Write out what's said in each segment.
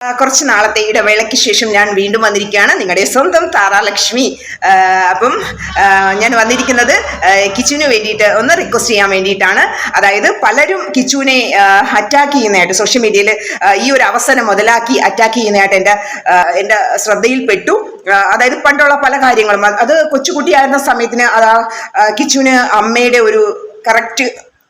കുറച്ച് നാളത്തെ ഇടവേളയ്ക്ക് ശേഷം ഞാൻ വീണ്ടും വന്നിരിക്കുകയാണ്, നിങ്ങളുടെ സ്വന്തം താരാലക്ഷ്മി. അപ്പം ഞാൻ വന്നിരിക്കുന്നത് കിച്ചുവിന് വേണ്ടിയിട്ട് ഒന്ന് റിക്വസ്റ്റ് ചെയ്യാൻ വേണ്ടിയിട്ടാണ്. അതായത് പലരും കിച്ചുവിനെ അറ്റാക്ക് ചെയ്യുന്നതായിട്ട് സോഷ്യൽ മീഡിയയിൽ ഈ ഒരു അവസരം മുതലാക്കി അറ്റാക്ക് ചെയ്യുന്നതായിട്ട് എൻ്റെ ശ്രദ്ധയിൽപ്പെട്ടു. അതായത് പണ്ടുള്ള പല കാര്യങ്ങളും, അത് കൊച്ചുകുട്ടിയായിരുന്ന സമയത്തിന് കിച്ചുവിന് അമ്മയുടെ ഒരു കറക്റ്റ്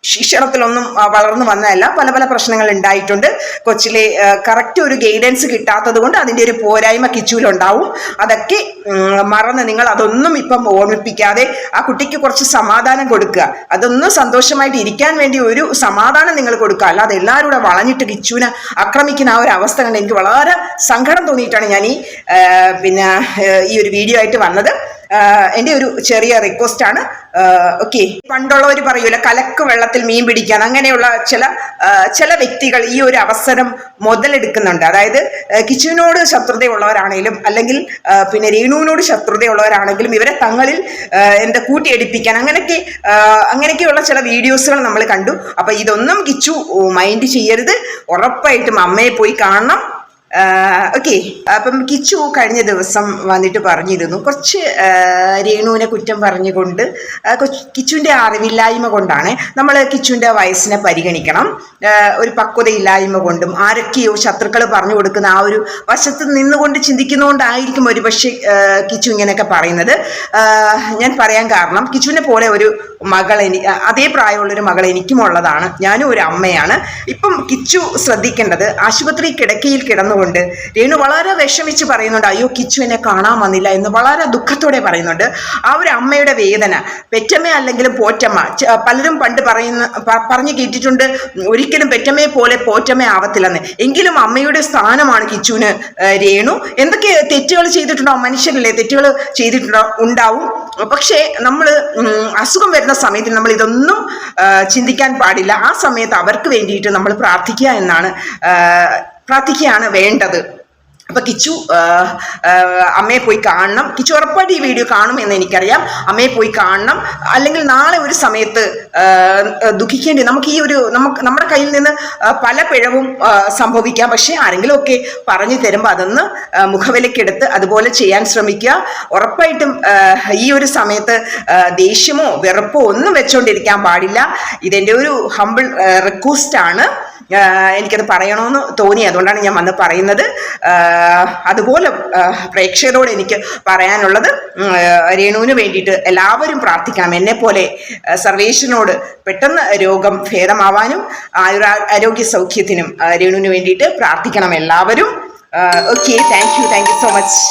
ശിക്ഷണത്തിലൊന്നും വളർന്നു വന്നതല്ല. പല പല പ്രശ്നങ്ങൾ ഉണ്ടായിട്ടുണ്ട്. കൊച്ചിലെ കറക്റ്റ് ഒരു ഗൈഡൻസ് കിട്ടാത്തത് കൊണ്ട് അതിൻ്റെ ഒരു പോരായ്മ കിച്ചുവിലുണ്ടാവും. അതൊക്കെ മറന്ന് നിങ്ങൾ അതൊന്നും ഇപ്പം ഓർമ്മിപ്പിക്കാതെ ആ കുട്ടിക്ക് കുറച്ച് സമാധാനം കൊടുക്കുക. അതൊന്നും സന്തോഷമായിട്ട് ഇരിക്കാൻ വേണ്ടി ഒരു സമാധാനം നിങ്ങൾ കൊടുക്കുക. അല്ലാതെ എല്ലാവരും കൂടെ വളഞ്ഞിട്ട് കിച്ചുവിനെ ആക്രമിക്കുന്ന ആ ഒരു അവസ്ഥ കണ്ട് എനിക്ക് വളരെ സങ്കടം തോന്നിയിട്ടാണ് ഞാൻ ഈ ഒരു വീഡിയോ ആയിട്ട് വന്നത്. എൻ്റെ ഒരു ചെറിയ റിക്വസ്റ്റ് ആണ്. ഓക്കെ, പണ്ടുള്ളവർ പറയൂല കലക്ക് വെള്ളത്തിൽ മീൻ പിടിക്കാൻ, അങ്ങനെയുള്ള ചില വ്യക്തികൾ ഈ ഒരു അവസരം മുതലെടുക്കുന്നുണ്ട്. അതായത് കിച്ചുവിനോട് ശത്രുതയുള്ളവരാണെങ്കിലും അല്ലെങ്കിൽ രേണുവിനോട് ശത്രുതയുള്ളവരാണെങ്കിലും ഇവരെ തങ്ങളിൽ കൂട്ടിയടിപ്പിക്കാൻ അങ്ങനെയൊക്കെയുള്ള ചില വീഡിയോസുകൾ നമ്മൾ കണ്ടു. അപ്പൊ ഇതൊന്നും കിച്ചു മൈൻഡ് ചെയ്യരുത്. ഉറപ്പായിട്ടും അമ്മയെ പോയി കാണണം. ഓക്കെ, അപ്പം കിച്ചു കഴിഞ്ഞ ദിവസം വന്നിട്ട് പറഞ്ഞിരുന്നു, കുറച്ച് രേണുവിനെ കുറ്റം പറഞ്ഞുകൊണ്ട് കിച്ചുവിൻ്റെ അറിവില്ലായ്മ കൊണ്ടാണ്. നമ്മൾ കിച്ചുവിൻ്റെ വയസ്സിനെ പരിഗണിക്കണം. ഒരു പക്വതയില്ലായ്മ കൊണ്ടും ആരൊക്കെയോ ശത്രുക്കൾ പറഞ്ഞു കൊടുക്കുന്ന ആ ഒരു വശത്ത് നിന്നുകൊണ്ട് ചിന്തിക്കുന്നതുകൊണ്ടായിരിക്കും ഒരു പക്ഷേ കിച്ചു ഇങ്ങനെയൊക്കെ പറയുന്നത്. ഞാൻ പറയാൻ കാരണം, കിച്ചുവിനെ പോലെ ഒരു മകൾ അതേ പ്രായമുള്ളൊരു മകൾ എനിക്കും ഉള്ളതാണ്. ഞാനും ഒരു അമ്മയാണ്. ഇപ്പം കിച്ചു ശ്രദ്ധിക്കേണ്ടത്, ആശുപത്രി കിടക്കയിൽ കിടന്നുകൊണ്ട് രേണു വളരെ വിഷമിച്ച് പറയുന്നുണ്ട്, അയ്യോ കിച്ചു എന്നെ കാണാൻ വന്നില്ല എന്ന് വളരെ ദുഃഖത്തോടെ പറയുന്നുണ്ട്. ആ ഒരു അമ്മയുടെ വേദന, പെറ്റമ്മ അല്ലെങ്കിലും പോറ്റമ്മ, പലരും പണ്ട് പറഞ്ഞു കേട്ടിട്ടുണ്ട് ഒരിക്കലും പെറ്റമ്മയെ പോലെ പോറ്റമ്മ ആവത്തില്ലെന്ന്. എങ്കിലും അമ്മയുടെ സ്ഥാനമാണ് കിച്ചുവിന് രേണു. എന്തൊക്കെ തെറ്റുകൾ ചെയ്തിട്ടുണ്ടോ, മനുഷ്യരല്ലേ, തെറ്റുകൾ ഉണ്ടാവും. പക്ഷേ നമ്മൾ അസുഖം വരുന്ന സമയത്ത് നമ്മൾ ഇതൊന്നും ചിന്തിക്കാൻ പാടില്ല. ആ സമയത്ത് അവർക്ക് വേണ്ടിയിട്ട് നമ്മൾ പ്രാർത്ഥിക്കുകയാണ് വേണ്ടത്. അപ്പൊ കിച്ചു അമ്മയെ പോയി കാണണം. കിച്ചു ഉറപ്പായിട്ട് ഈ വീഡിയോ കാണും എന്ന് എനിക്കറിയാം. അമ്മയെ പോയി കാണണം. അല്ലെങ്കിൽ നാളെ ഒരു സമയത്ത് ദുഃഖിക്കേണ്ടി നമ്മുടെ കയ്യിൽ നിന്ന് പല പിഴവും സംഭവിക്കാം. പക്ഷെ ആരെങ്കിലും ഒക്കെ പറഞ്ഞു തരുമ്പോൾ അതൊന്ന് മുഖവിലക്കെടുത്ത് അതുപോലെ ചെയ്യാൻ ശ്രമിക്കുക. ഉറപ്പായിട്ടും ഈ ഒരു സമയത്ത് ദേഷ്യമോ വെറുപ്പോ ഒന്നും വെച്ചോണ്ടിരിക്കാൻ പാടില്ല. ഇതെൻ്റെ ഒരു ഹമ്പിൾ റിക്വസ്റ്റ് ആണ്. എനിക്കത് പറയണമെന്ന് തോന്നി, അതുകൊണ്ടാണ് ഞാൻ വന്ന് പറയുന്നത്. അതുപോലെ പ്രേക്ഷകരോട് എനിക്ക് പറയാനുള്ളത്, രേണുവിന് വേണ്ടിയിട്ട് എല്ലാവരും പ്രാർത്ഥിക്കണം. എന്നെപ്പോലെ സർവേശ്വരനോട് പെട്ടെന്ന് രോഗം ഭേദമാവാനും ആരോഗ്യ സൗഖ്യത്തിനും രേണുവിന് വേണ്ടിയിട്ട് പ്രാർത്ഥിക്കണം എല്ലാവരും. Okay, thank you so much.